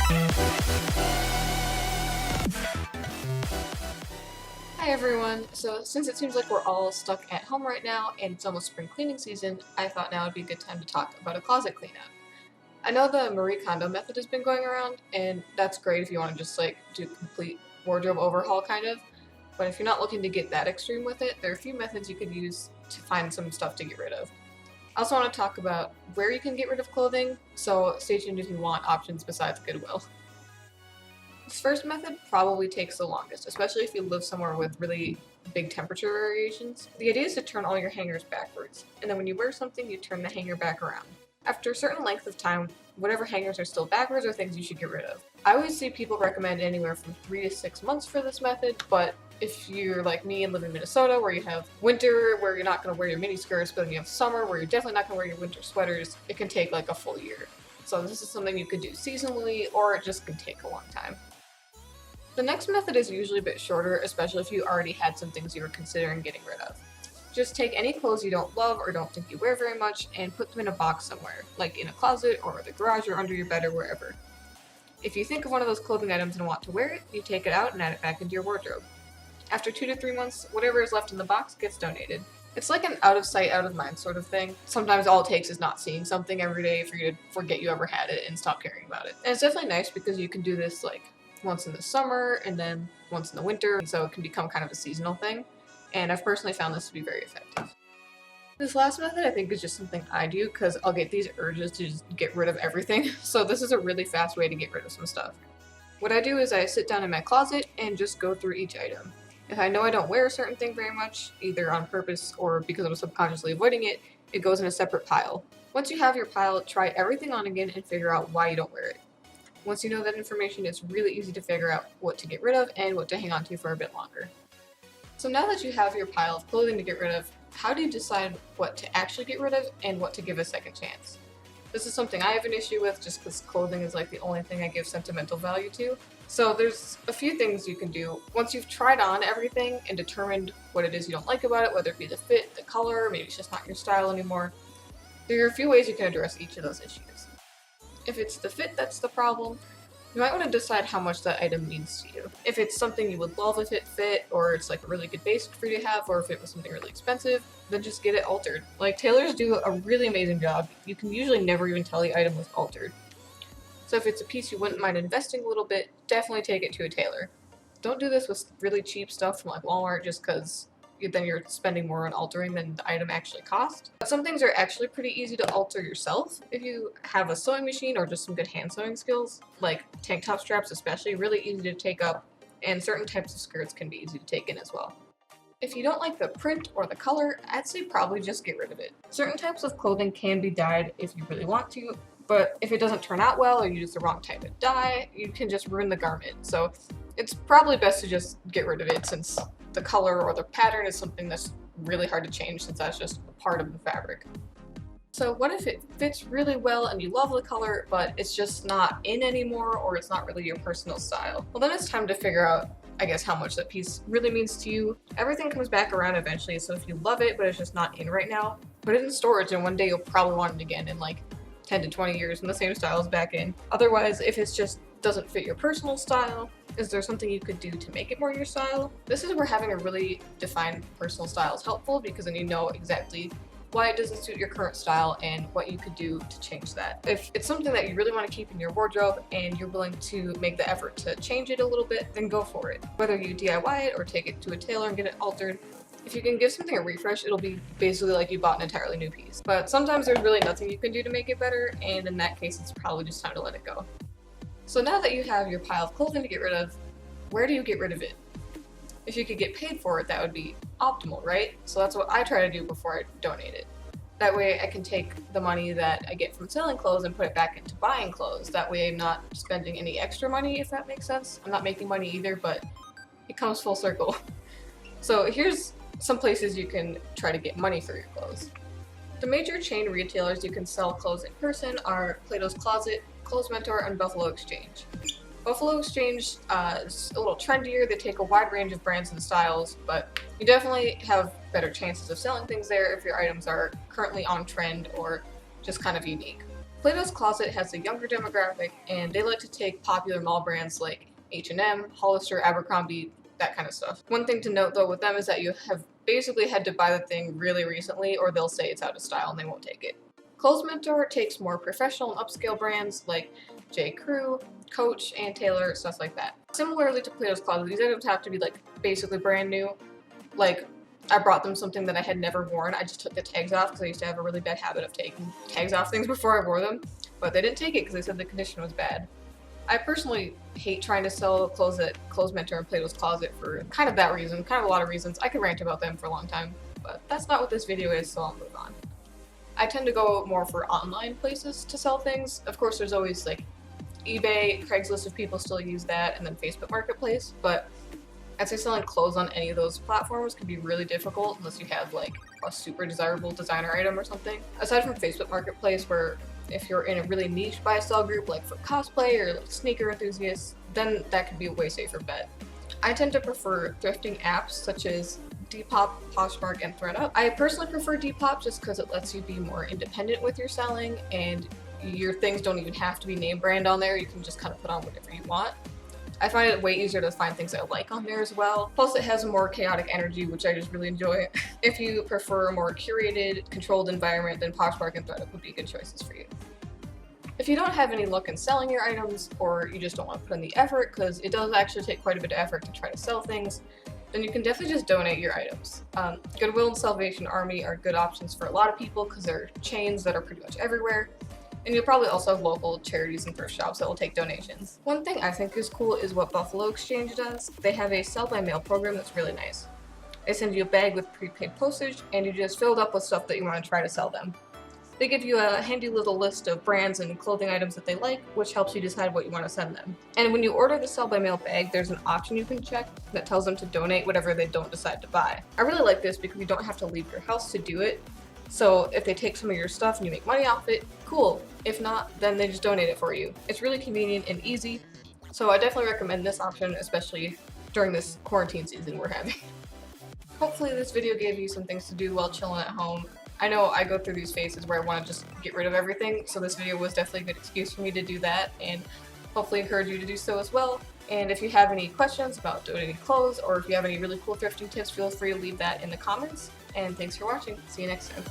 Hi everyone! So since it seems like we're all stuck at home right now and it's almost spring cleaning season, I thought now would be a good time to talk about a closet cleanout. I know the Marie Kondo method has been going around, and that's great if you want to just like do a complete wardrobe overhaul kind of, but if you're not looking to get that extreme with it, there are a few methods you could use to find some stuff to get rid of. I also want to talk about where you can get rid of clothing, so stay tuned if you want options besides Goodwill. This first method probably takes the longest, especially if you live somewhere with really big temperature variations. The idea is to turn all your hangers backwards, and then when you wear something, you turn the hanger back around. After a certain length of time, whatever hangers are still backwards are things you should get rid of. I always see people recommend anywhere from 3 to 6 months for this method, but if you're like me and live in Minnesota where you have winter where you're not going to wear your mini skirts, but then you have summer where you're definitely not going to wear your winter sweaters, it can take like a full year. So this is something you could do seasonally, or it just can take a long time. The next method is usually a bit shorter, especially if you already had some things you were considering getting rid of. Just take any clothes you don't love or don't think you wear very much and put them in a box somewhere, like in a closet or the garage or under your bed or wherever. If you think of one of those clothing items and want to wear it, you take it out and add it back into your wardrobe. After 2 to 3 months, whatever is left in the box gets donated. It's like an out of sight, out of mind sort of thing. Sometimes all it takes is not seeing something every day for you to forget you ever had it and stop caring about it. And it's definitely nice because you can do this like once in the summer and then once in the winter, so it can become kind of a seasonal thing, and I've personally found this to be very effective. This last method I think is just something I do because I'll get these urges to just get rid of everything, so this is a really fast way to get rid of some stuff. What I do is I sit down in my closet and just go through each item. If I know I don't wear a certain thing very much, either on purpose or because I'm subconsciously avoiding it, it goes in a separate pile. Once you have your pile, try everything on again and figure out why you don't wear it. Once you know that information, it's really easy to figure out what to get rid of and what to hang on to for a bit longer. So now that you have your pile of clothing to get rid of, how do you decide what to actually get rid of and what to give a second chance? This is something I have an issue with just because clothing is like the only thing I give sentimental value to. So there's a few things you can do. Once you've tried on everything and determined what it is you don't like about it, whether it be the fit, the color, maybe it's just not your style anymore, there are a few ways you can address each of those issues. If it's the fit that's the problem, you might want to decide how much that item means to you. If it's something you would love if it fit, or it's like a really good basic for you to have, or if it was something really expensive, then just get it altered. Like, tailors do a really amazing job. You can usually never even tell the item was altered. So if it's a piece you wouldn't mind investing a little bit, definitely take it to a tailor. Don't do this with really cheap stuff from like Walmart just because then you're spending more on altering than the item actually cost. But some things are actually pretty easy to alter yourself if you have a sewing machine or just some good hand sewing skills, like tank top straps especially, really easy to take up, and certain types of skirts can be easy to take in as well. If you don't like the print or the color, I'd say probably just get rid of it. Certain types of clothing can be dyed if you really want to, but if it doesn't turn out well or you use the wrong type of dye, you can just ruin the garment. So it's probably best to just get rid of it since the color or the pattern is something that's really hard to change since that's just a part of the fabric. So what if it fits really well and you love the color, but it's just not in anymore or it's not really your personal style? Well, then it's time to figure out, I guess, how much that piece really means to you. Everything comes back around eventually, so if you love it but it's just not in right now, put it in storage and one day you'll probably want it again in like 10 to 20 years when the same style is back in. Otherwise, if it's just doesn't fit your personal style, is there something you could do to make it more your style? This is where having a really defined personal style is helpful because then you know exactly why it doesn't suit your current style and what you could do to change that. If it's something that you really want to keep in your wardrobe and you're willing to make the effort to change it a little bit, then go for it. Whether you DIY it or take it to a tailor and get it altered, if you can give something a refresh, it'll be basically like you bought an entirely new piece. But sometimes there's really nothing you can do to make it better, and in that case, it's probably just time to let it go. So now that you have your pile of clothing to get rid of, where do you get rid of it? If you could get paid for it, that would be optimal, right? So that's what I try to do before I donate it. That way I can take the money that I get from selling clothes and put it back into buying clothes. That way I'm not spending any extra money, if that makes sense. I'm not making money either, but it comes full circle. So here's some places you can try to get money for your clothes. The major chain retailers you can sell clothes in person are Plato's Closet, Clothes Mentor, and Buffalo Exchange. Buffalo Exchange is a little trendier. They take a wide range of brands and styles, but you definitely have better chances of selling things there if your items are currently on trend or just kind of unique. Plato's Closet has a younger demographic, and they like to take popular mall brands like H&M, Hollister, Abercrombie, that kind of stuff. One thing to note though with them is that you have basically had to buy the thing really recently, or they'll say it's out of style and they won't take it. Clothes Mentor takes more professional and upscale brands like J. Crew, Coach, and Taylor, stuff like that. Similarly to Plato's Closet, these items have to be like basically brand new. Like, I brought them something that I had never worn. I just took the tags off because I used to have a really bad habit of taking tags off things before I wore them, but they didn't take it because they said the condition was bad. I personally hate trying to sell clothes at Clothes Mentor and Plato's Closet for kind of that reason, kind of a lot of reasons. I could rant about them for a long time, but that's not what this video is, so I'll move on. I tend to go more for online places to sell things. Of course, there's always like eBay, Craigslist if people still use that, and then Facebook Marketplace, but I'd say selling clothes on any of those platforms can be really difficult unless you have like a super desirable designer item or something. Aside from Facebook Marketplace, where if you're in a really niche buy sell group like for cosplay or like sneaker enthusiasts, then that could be a way safer bet. I tend to prefer thrifting apps such as Depop, Poshmark, and ThredUp. I personally prefer Depop just because it lets you be more independent with your selling, and your things don't even have to be name brand on there. You can just kind of put on whatever you want. I find it way easier to find things I like on there as well. Plus it has a more chaotic energy, which I just really enjoy. If you prefer a more curated, controlled environment, then Poshmark and ThredUp would be good choices for you. If you don't have any luck in selling your items, or you just don't want to put in the effort, because it does actually take quite a bit of effort to try to sell things, then you can definitely just donate your items. Goodwill and Salvation Army are good options for a lot of people because they're chains that are pretty much everywhere. And you'll probably also have local charities and thrift shops that will take donations. One thing I think is cool is what Buffalo Exchange does. They have a sell by mail program that's really nice. They send you a bag with prepaid postage, and you just fill it up with stuff that you want to try to sell them. They give you a handy little list of brands and clothing items that they like, which helps you decide what you want to send them. And when you order the sell by mail bag, there's an option you can check that tells them to donate whatever they don't decide to buy. I really like this because you don't have to leave your house to do it. So if they take some of your stuff and you make money off it, cool. If not, then they just donate it for you. It's really convenient and easy, so I definitely recommend this option, especially during this quarantine season we're having. Hopefully this video gave you some things to do while chilling at home. I know I go through these phases where I want to just get rid of everything, so this video was definitely a good excuse for me to do that, and hopefully encourage you to do so as well. And if you have any questions about donating clothes, or if you have any really cool thrifting tips, feel free to leave that in the comments. And thanks for watching. See you next time.